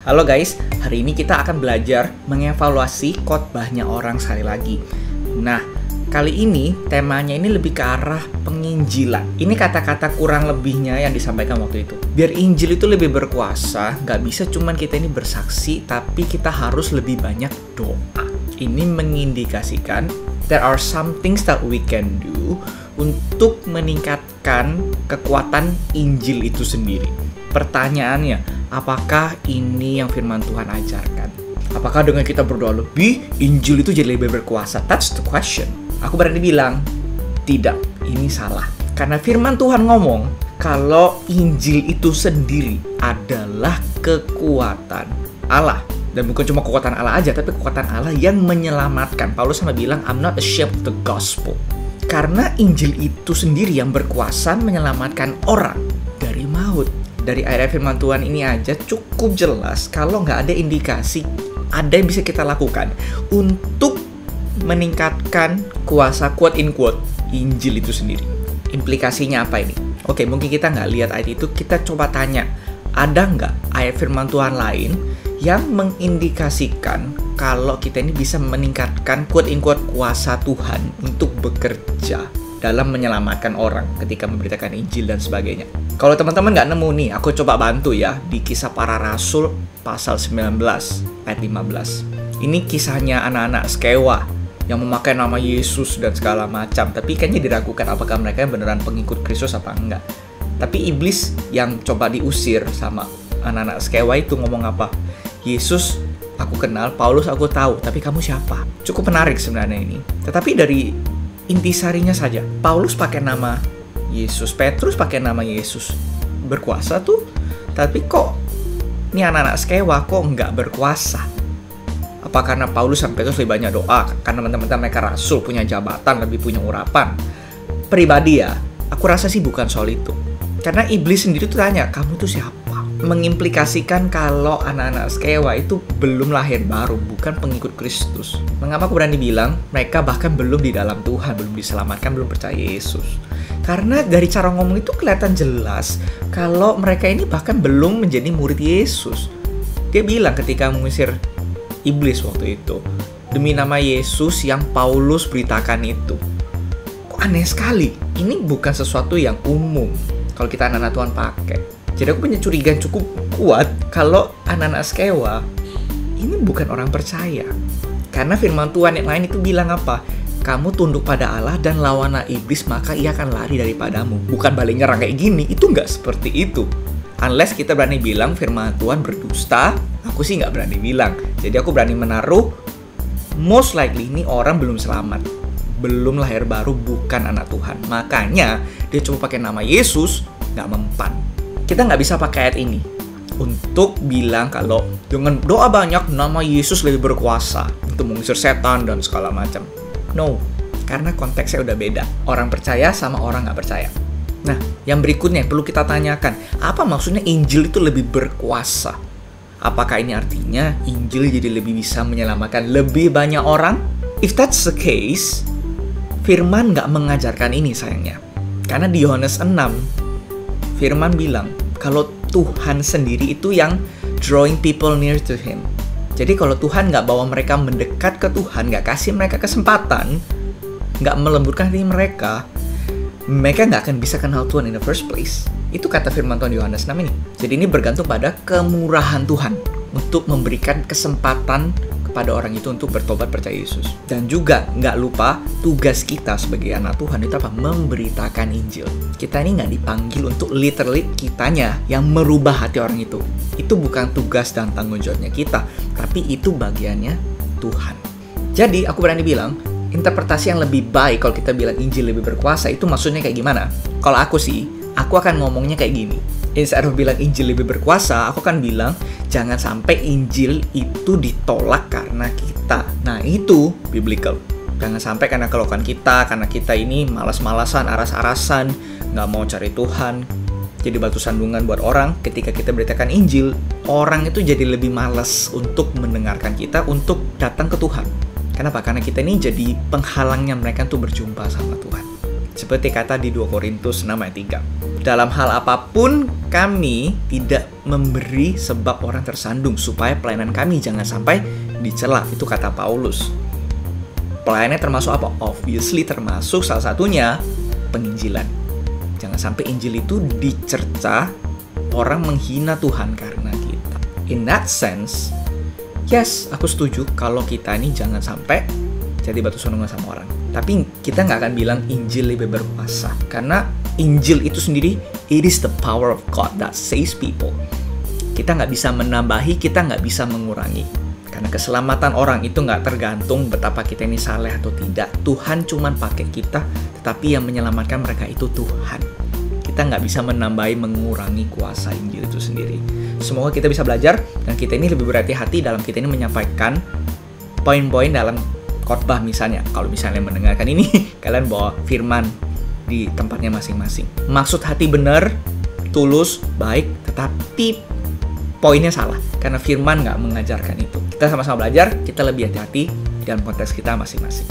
Halo guys, hari ini kita akan belajar mengevaluasi khotbahnya orang sekali lagi. Nah, kali ini temanya ini lebih ke arah penginjilan. Ini kata-kata kurang lebihnya yang disampaikan waktu itu. Biar Injil itu lebih berkuasa, nggak bisa cuman kita ini bersaksi, tapi kita harus lebih banyak doa. Ini mengindikasikan there are some things that we can do untuk meningkatkan kekuatan Injil itu sendiri. Pertanyaannya, apakah ini yang firman Tuhan ajarkan? Apakah dengan kita berdoa lebih, Injil itu jadi lebih berkuasa? That's the question. Aku berani bilang, tidak, ini salah. Karena firman Tuhan ngomong, kalau Injil itu sendiri adalah kekuatan Allah. Dan bukan cuma kekuatan Allah aja, tapi kekuatan Allah yang menyelamatkan. Paulus sama bilang, I'm not ashamed of the gospel. Karena Injil itu sendiri yang berkuasa menyelamatkan orang dari maut. Dari ayat firman Tuhan ini aja cukup jelas kalau nggak ada indikasi ada yang bisa kita lakukan untuk meningkatkan kuasa quote in quote Injil itu sendiri. Implikasinya apa ini? Oke, mungkin kita nggak lihat ayat itu, kita coba tanya, ada nggak ayat firman Tuhan lain yang mengindikasikan kalau kita ini bisa meningkatkan quote in quote kuasa Tuhan untuk bekerja dalam menyelamatkan orang ketika memberitakan Injil dan sebagainya. Kalau teman-teman nggak nemu nih, aku coba bantu ya di Kisah Para Rasul pasal 19 ayat 15. Ini kisahnya anak-anak Skewa yang memakai nama Yesus dan segala macam, tapi kayaknya diragukan apakah mereka beneran pengikut Kristus apa enggak. Tapi iblis yang coba diusir sama anak-anak Skewa itu ngomong apa? Yesus aku kenal, Paulus aku tahu, tapi kamu siapa? Cukup menarik sebenarnya ini. Tetapi dari intisarinya saja, Paulus pakai nama Yesus, Petrus pakai nama Yesus, berkuasa tuh. Tapi kok ini anak-anak Skewa kok nggak berkuasa? Apa karena Paulus dan Petrus lebih banyak doa? Karena teman-teman mereka rasul, punya jabatan, lebih punya urapan? Pribadi ya, aku rasa sih bukan soal itu. Karena iblis sendiri tuh tanya, kamu tuh siapa? Mengimplikasikan kalau anak-anak Skewa itu belum lahir baru, bukan pengikut Kristus. Mengapa aku berani bilang mereka bahkan belum di dalam Tuhan, belum diselamatkan, belum percaya Yesus? Karena dari cara ngomong itu kelihatan jelas kalau mereka ini bahkan belum menjadi murid Yesus. Dia bilang ketika mengusir iblis waktu itu, demi nama Yesus yang Paulus beritakan itu. Kok aneh sekali, ini bukan sesuatu yang umum kalau kita anak-anak Tuhan pakai. Jadi aku punya curiga cukup kuat kalau anak-anak Skewa ini bukan orang percaya. Karena firman Tuhan yang lain itu bilang apa? Kamu tunduk pada Allah dan lawanlah iblis, maka ia akan lari daripadamu. Bukan balik nyerang kayak gini, itu nggak seperti itu. Unless kita berani bilang firman Tuhan berdusta, aku sih nggak berani bilang. Jadi aku berani menaruh, most likely ini orang belum selamat, belum lahir baru, bukan anak Tuhan. Makanya dia cuma pakai nama Yesus, nggak mempan. Kita nggak bisa pakai ayat ini untuk bilang kalau dengan doa banyak nama Yesus lebih berkuasa untuk mengusir setan dan segala macam. No, karena konteksnya udah beda. Orang percaya sama orang nggak percaya. Nah, yang berikutnya perlu kita tanyakan, apa maksudnya Injil itu lebih berkuasa? Apakah ini artinya Injil jadi lebih bisa menyelamatkan lebih banyak orang? If that's the case, firman nggak mengajarkan ini sayangnya. Karena di Yohanes 6, firman bilang kalau Tuhan sendiri itu yang drawing people near to Him. Jadi kalau Tuhan nggak bawa mereka mendekat ke Tuhan, nggak kasih mereka kesempatan, nggak melembutkan hati mereka nggak akan bisa kenal Tuhan in the first place. Itu kata firman Tuhan Yohanes 6 ini. Jadi ini bergantung pada kemurahan Tuhan untuk memberikan kesempatan kepada orang itu untuk bertobat percaya Yesus. Dan juga nggak lupa tugas kita sebagai anak Tuhan itu apa? Memberitakan Injil. Kita ini nggak dipanggil untuk literally kitanya yang merubah hati orang itu. Itu bukan tugas dan tanggung jawabnya kita, tapi itu bagiannya Tuhan. Jadi aku berani bilang, interpretasi yang lebih baik kalau kita bilang Injil lebih berkuasa itu maksudnya kayak gimana? Kalau aku sih, aku akan ngomongnya kayak gini. Instead of bilang Injil lebih berkuasa, aku akan bilang jangan sampai Injil itu ditolak karena kita. Nah itu biblical. Jangan sampai karena keluhan kita, karena kita ini malas-malasan, aras-arasan, nggak mau cari Tuhan, jadi batu sandungan buat orang. Ketika kita beritakan Injil, orang itu jadi lebih malas untuk mendengarkan kita, untuk datang ke Tuhan. Kenapa? Karena kita ini jadi penghalangnya mereka untuk berjumpa sama Tuhan. Seperti kata di 2 Korintus 6 ayat 3. Dalam hal apapun, kami tidak memberi sebab orang tersandung supaya pelayanan kami jangan sampai dicela. Itu kata Paulus. Pelayanannya termasuk apa? Obviously termasuk salah satunya penginjilan. Jangan sampai Injil itu dicerca, orang menghina Tuhan karena kita. In that sense, yes, aku setuju kalau kita ini jangan sampai jadi batu sandungan sama orang. Tapi kita nggak akan bilang Injil lebih berkuasa. Karena Injil itu sendiri, it is the power of God that saves people. Kita nggak bisa menambahi, kita nggak bisa mengurangi. Karena keselamatan orang itu nggak tergantung betapa kita ini saleh atau tidak. Tuhan cuman pakai kita, tetapi yang menyelamatkan mereka itu Tuhan. Kita nggak bisa menambahi, mengurangi kuasa Injil itu sendiri. Semoga kita bisa belajar, dan kita ini lebih berhati-hati dalam kita ini menyampaikan poin-poin dalam khotbah misalnya. Kalau misalnya mendengarkan ini, kalian bawa firman di tempatnya masing-masing. Maksud hati benar, tulus, baik, tetapi poinnya salah. Karena firman nggak mengajarkan itu. Kita sama-sama belajar, kita lebih hati-hati dalam konteks kita masing-masing.